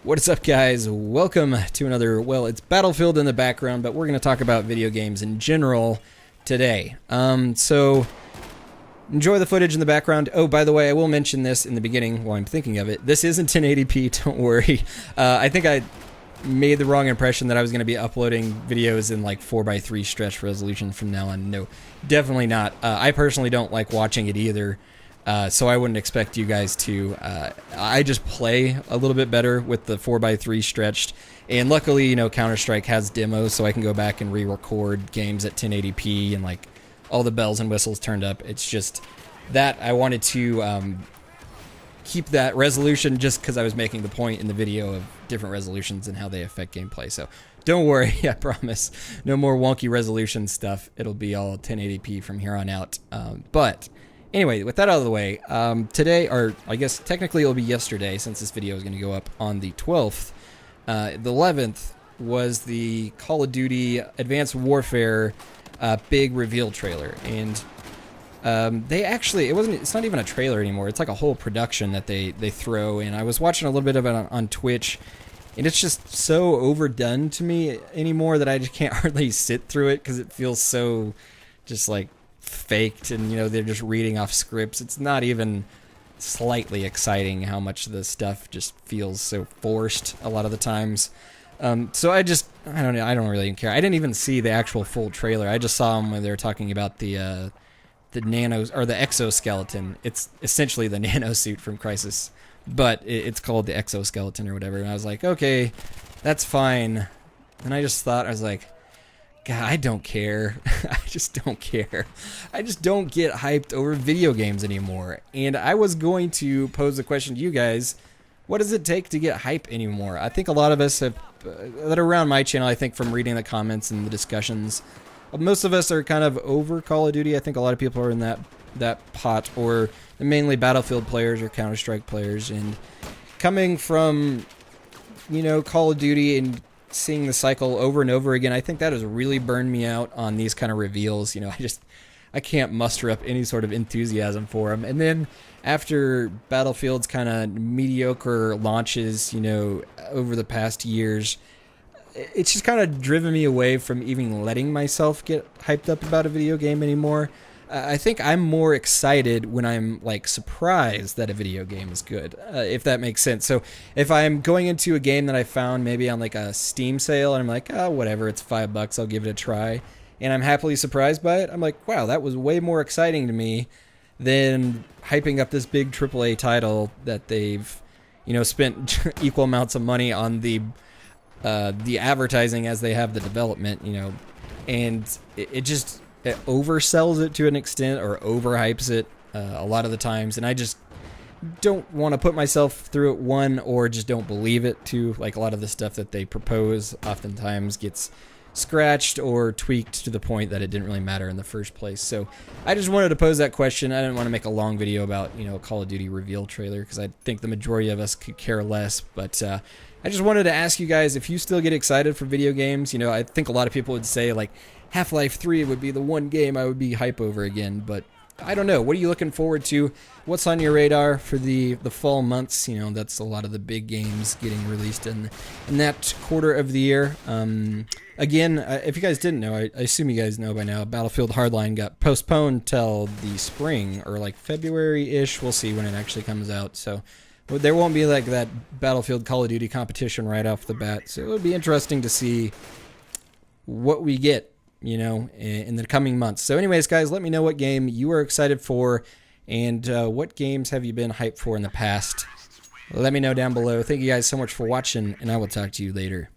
What is up, guys? Welcome to another, well, it's Battlefield in the background, but we're going to talk about video games in general today. So enjoy the footage in the background. Oh, by the way, I will mention this in the beginning while I'm thinking of it. This isn't 1080p, don't worry. I think I made the wrong impression that I was going to be uploading videos in like 4:3 stretch resolution from now on. No, definitely not. I personally don't like watching it either. So I wouldn't expect you guys to. I just play a little bit better with the 4:3 stretched, and luckily, you know, Counter-Strike has demos, so I can go back and re-record games at 1080p and like all the bells and whistles turned up. It's just that I wanted to keep that resolution just because I was making the point in the video of different resolutions and how they affect gameplay. So don't worry, I promise, no more wonky resolution stuff. It'll be all 1080p from here on out. But anyway, with that out of the way, today, or I guess technically it'll be yesterday since this video is going to go up on the 12th. The 11th was the Call of Duty Advanced Warfare big reveal trailer. And they actually, it's not even a trailer anymore. It's like a whole production that they throw. And I was watching a little bit of it on Twitch. And it's just so overdone to me anymore that I just can't hardly sit through it because it feels so just like faked, and you know, they're just reading off scripts. It's not even slightly exciting how much the stuff just feels so forced a lot of the times. So I don't know, I don't really even care. I didn't even see the actual full trailer. I just saw them when they were talking about the nanos, or the exoskeleton. It's essentially the nano suit from Crisis, but it's called the exoskeleton or whatever. And I was like, okay, that's fine. And I just thought, I was like, God, I don't care. I just don't care. I just don't get hyped over video games anymore. And I was going to pose a question to you guys. What does it take to get hype anymore? I think a lot of us have, that are around my channel, I think from reading the comments and the discussions, most of us are kind of over Call of Duty. I think a lot of people are in that pot, or mainly Battlefield players or Counter-Strike players. And coming from, you know, Call of Duty and seeing the cycle over and over again, I think that has really burned me out on these kind of reveals. You know, I can't muster up any sort of enthusiasm for them. And then after Battlefield's kind of mediocre launches, you know, over the past years, it's just kind of driven me away from even letting myself get hyped up about a video game anymore. I think I'm more excited when I'm like surprised that a video game is good, if that makes sense. So if I'm going into a game that I found maybe on like a Steam sale and I'm like, oh, whatever, it's $5, I'll give it a try, and I'm happily surprised by it, I'm like, wow, that was way more exciting to me than hyping up this big AAA title that they've, you know, spent equal amounts of money on the advertising as they have the development, you know, and it just, it oversells it to an extent, or overhypes it a lot of the times, and I just don't want to put myself through it, one, or just don't believe it, two. Like a lot of the stuff that they propose oftentimes gets scratched or tweaked to the point that it didn't really matter in the first place. So I just wanted to pose that question. I didn't want to make a long video about, you know, a Call of Duty reveal trailer, because I think the majority of us could care less, but I just wanted to ask you guys if you still get excited for video games. You know, I think a lot of people would say like Half-Life 3 would be the one game I would be hype over again, but I don't know. What are you looking forward to? What's on your radar for the fall months? You know, that's a lot of the big games getting released in that quarter of the year. Again, if you guys didn't know, I assume you guys know by now, Battlefield Hardline got postponed till the spring, or like February-ish. We'll see when it actually comes out. So there won't be like that Battlefield Call of Duty competition right off the bat. So it would be interesting to see what we get, you know, in the coming months. So anyways, guys, let me know what game you are excited for, and what games have you been hyped for in the past. Let me know down below. Thank you guys so much for watching, and I will talk to you later.